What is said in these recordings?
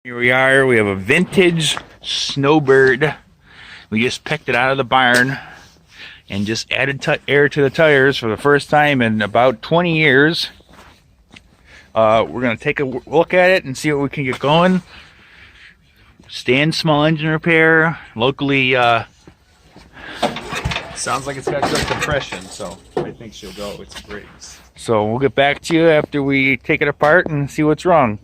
Here we are, we have a vintage Snowbird. We just picked it out of the barn and just added air to the tires for the first time in about 20 years. We're going to take a look at it and see what we can get going. Small engine repair, locally. Sounds like it's got good compression, so I think she'll go. It's Briggs. So we'll get back to you after we take it apart and see what's wrong.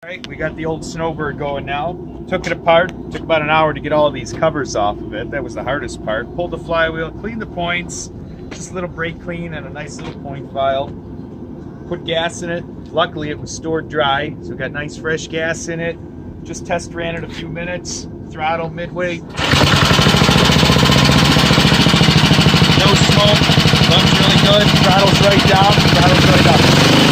All right, we got the old Snowbird going now. Took it apart. Took about an hour to get all these covers off of it. That was the hardest part. Pulled the flywheel, cleaned the points, just a little brake clean and a nice little point file. Put gas in it. Luckily, it was stored dry, so we got nice fresh gas in it. Just test ran it a few minutes. Throttle midway. No smoke. Runs really good. Throttle's right down. Throttle's right up.